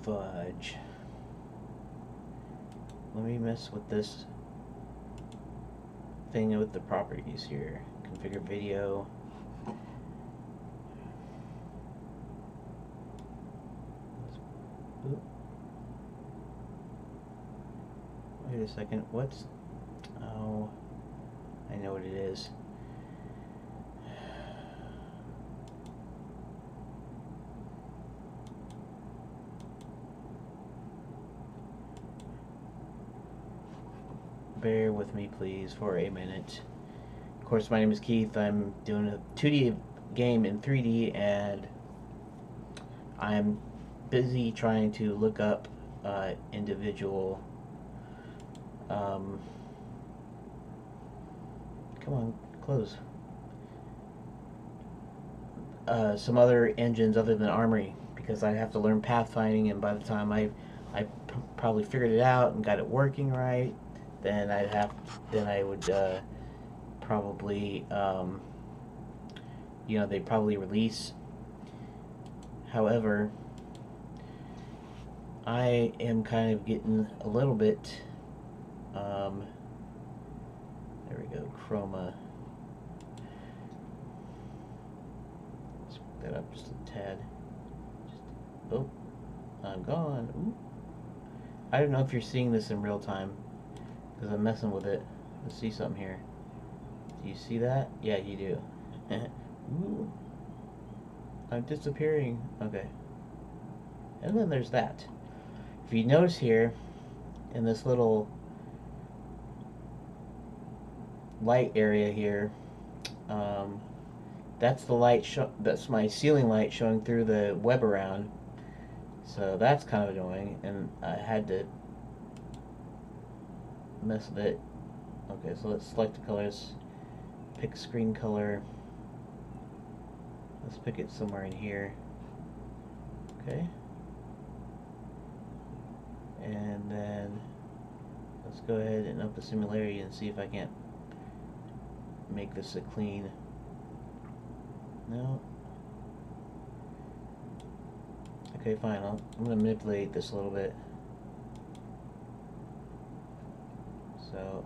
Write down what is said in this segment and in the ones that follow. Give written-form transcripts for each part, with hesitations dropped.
Fudge. Let me mess with this thing with the properties here. Configure video. Oop. Wait a second. What's... Oh, I know what it is. Bear with me, please, for a minute. Of course, my name is Keith. I'm doing a 2D game in 3D, and I'm busy trying to look up individual... come on, close. Some other engines other than Armory, because I have to learn pathfinding, and by the time I probably figured it out and got it working right, then I would probably you know, they'd probably release. However, I am kind of getting a little bit there we go, chroma. Let's pick that up just a tad. Oh, I'm gone. Ooh. I don't know if you're seeing this in real time, because I'm messing with it. Let's see something here. Do you see that? Yeah, you do. Ooh. I'm disappearing. Okay. And then there's that. If you notice here, in this little light area here, that's the light. That's my ceiling light showing through the web around. So that's kind of annoying, and I had to mess with it. Okay, so let's select the colors. Pick screen color. Let's pick it somewhere in here. Okay. And then let's go ahead and up the similarity and see if I can't make this a clean. No. Okay, fine. I'm going to manipulate this a little bit. So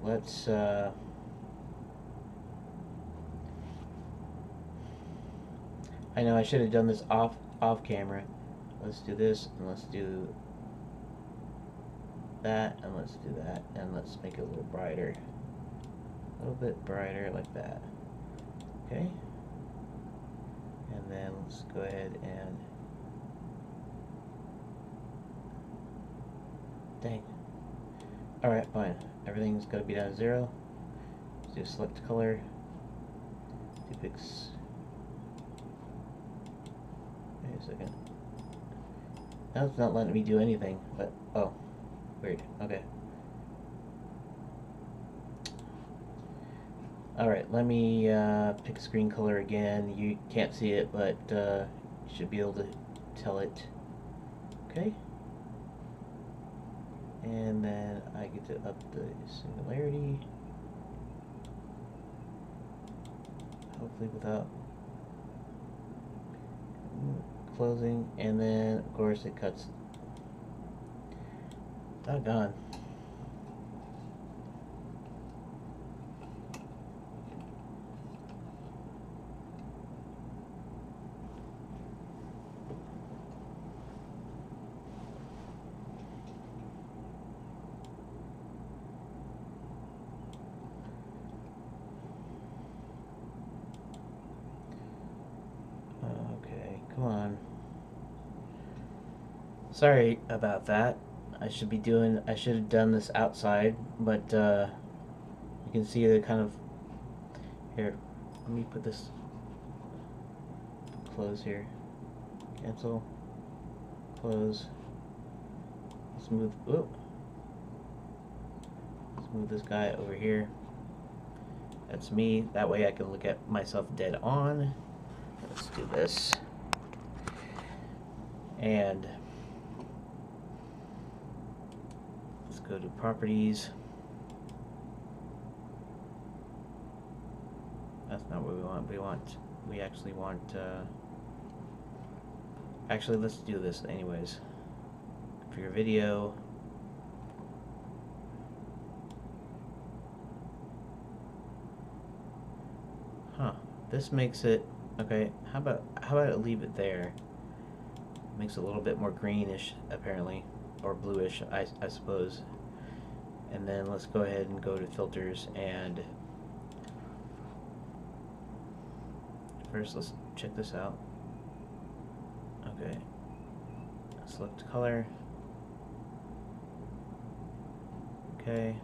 let's I know I should have done this off camera. Let's do this, and let's do that, and let's do that, and let's make it a little brighter. A little bit brighter, like that. Okay? And then let's go ahead and... Dang. Alright, fine. Everything's got to be down to 0. Let's do select color. Dupix. Wait a second. Now it's not letting me do anything, but... Oh. Weird. Okay. Alright, let me pick a screen color again. You can't see it, but you should be able to tell it. Okay. And then I get to up the similarity. Hopefully without closing. And then, of course, it cuts. Doggone. Come on. Sorry about that. I should have done this outside, but you can see the kind of... Here, let me put this... Close here. Cancel. Close. Let's move... Whoop. Let's move this guy over here. That's me. That way I can look at myself dead on. Let's do this. And let's go to properties. That's not what we want. We actually want Actually, let's do this anyways. For your video. Huh. This makes it okay. How about I leave it there? Makes it a little bit more greenish, apparently, or bluish, I suppose. And then let's go ahead and go to filters, and first let's check this out. Okay. Select color. Okay.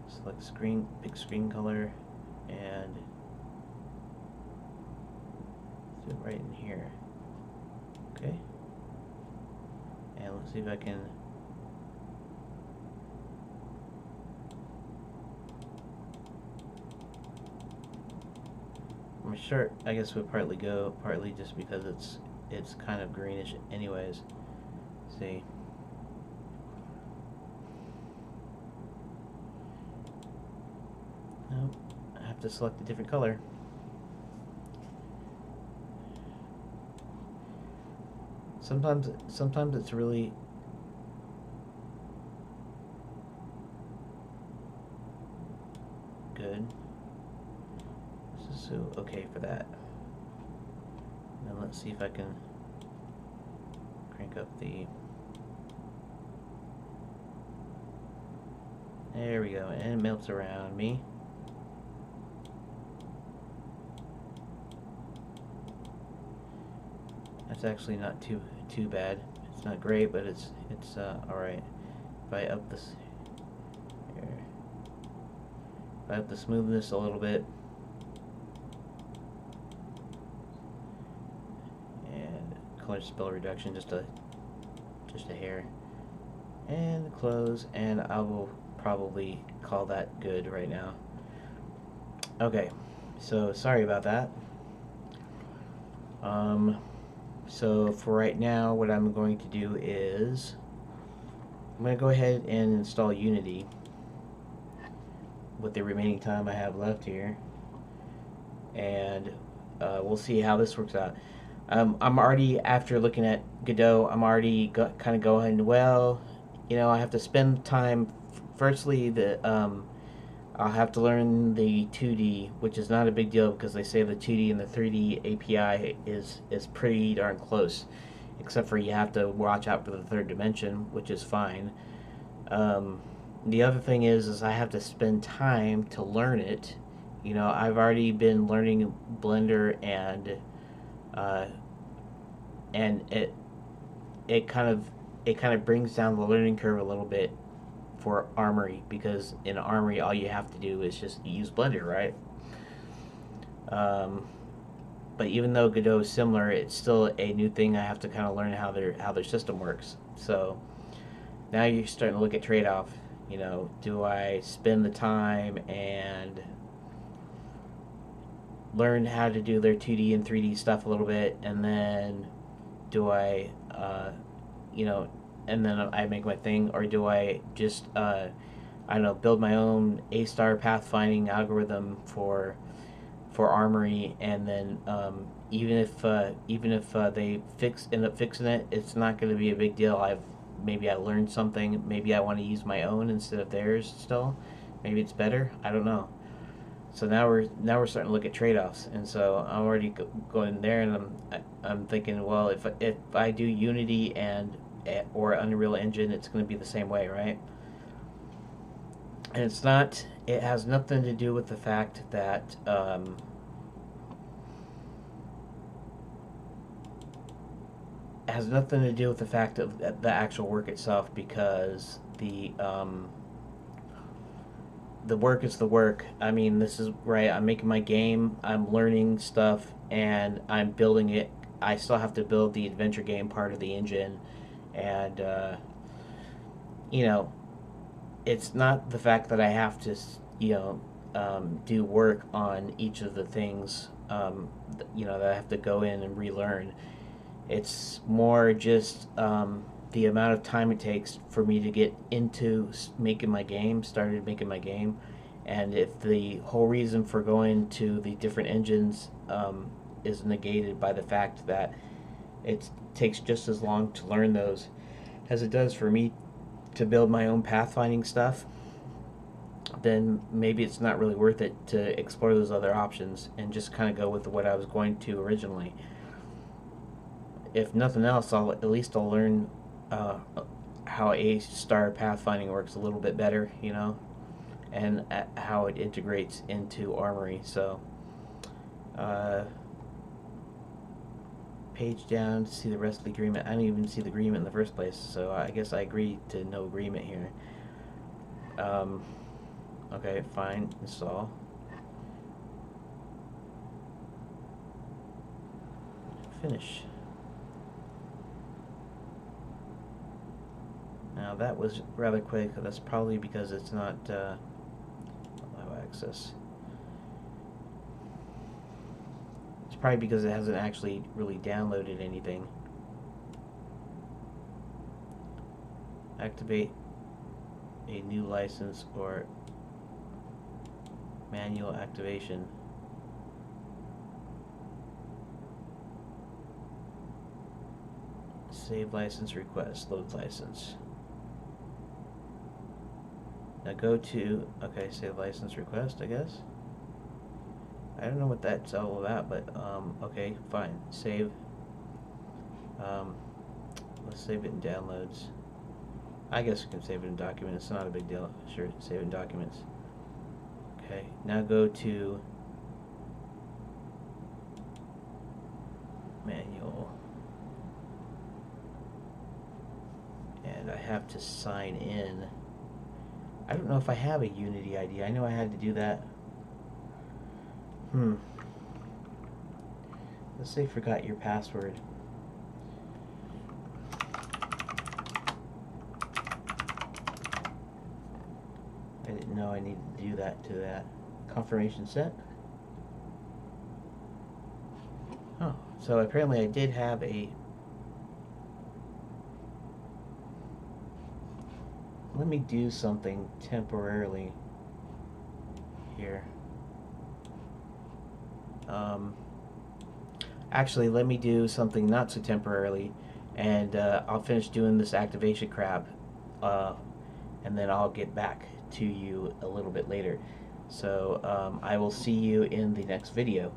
Select screen, pick screen color, and do it right in here. Okay. And let's see if I can my shirt, I guess, would partly go, partly just because it's kind of greenish anyways. See. Nope. I have to select a different color. Sometimes it's really good. This is so okay for that. Now let's see if I can crank up the. There we go, and it melts around me. That's actually not too bad. It's not great, but it's all right. If I up this here, if I up the smoothness a little bit, and color spell reduction just a hair, and close, and I will probably call that good right now. Okay, so sorry about that. So for right now, what I'm going to do is I'm going to go ahead and install Unity with the remaining time I have left here, and we'll see how this works out. I'm already, after looking at Godot, I'm already kind of going, well, you know, I have to spend time. Firstly, I'll have to learn the 2D, which is not a big deal because they say the 2D and the 3D API is pretty darn close, except for you have to watch out for the third dimension, which is fine. The other thing is I have to spend time to learn it. You know, I've already been learning Blender, and it kind of brings down the learning curve a little bit for Armory, because in Armory all you have to do is just use Blender, right? But even though Godot is similar, it's still a new thing. I have to kind of learn how their system works. So now you're starting to look at trade-off. You know, do I spend the time and learn how to do their 2D and 3D stuff a little bit, and then do I, you know, and then I make my thing, or do I just, I don't know, build my own A-star pathfinding algorithm for Armory, and then even if they end up fixing it, it's not going to be a big deal. Maybe I learned something. Maybe I want to use my own instead of theirs still. Maybe it's better. I don't know. So now we're starting to look at trade-offs, and so I'm already going there, and I'm thinking, well, if I do Unity or Unreal Engine, it's going to be the same way, right? And it's not. It has nothing to do with the fact that it has nothing to do with the fact of the actual work itself, because the work is the work. I mean, this is right. I'm making my game. I'm learning stuff, and I'm building it. I still have to build the adventure game part of the engine, and you know, it's not the fact that I have to, you know, do work on each of the things, you know, that I have to go in and relearn. It's more just the amount of time it takes for me to get into making my game, started making my game, and if the whole reason for going to the different engines is negated by the fact that it takes just as long to learn those as it does for me to build my own pathfinding stuff, then maybe it's not really worth it to explore those other options and just kind of go with what I was going to originally. If nothing else, at least I'll learn how A-star pathfinding works a little bit better, you know, and how it integrates into Armory. So page down to see the rest of the agreement. I didn't even see the agreement in the first place, so I guess I agree to no agreement here. Okay, fine, install. Finish. Now that was rather quick. That's probably because it's not allow access. It's probably because it hasn't actually really downloaded anything. Activate a new license or manual activation. Save license request, load license. Now go to, okay, save license request, I guess. I don't know what that's all about, but okay, fine. Save. Let's save it in downloads. I guess we can save it in documents. It's not a big deal. Sure, save it in documents. Okay, now go to manual. And I have to sign in. I don't know if I have a Unity ID. I know I had to do that. Let's say forgot your password. I didn't know I needed to do that to that. Confirmation set. Oh, so apparently I did have a... Let me do something temporarily here. Actually, let me do something not so temporarily, and I'll finish doing this activation crap, and then I'll get back to you a little bit later. So I will see you in the next video.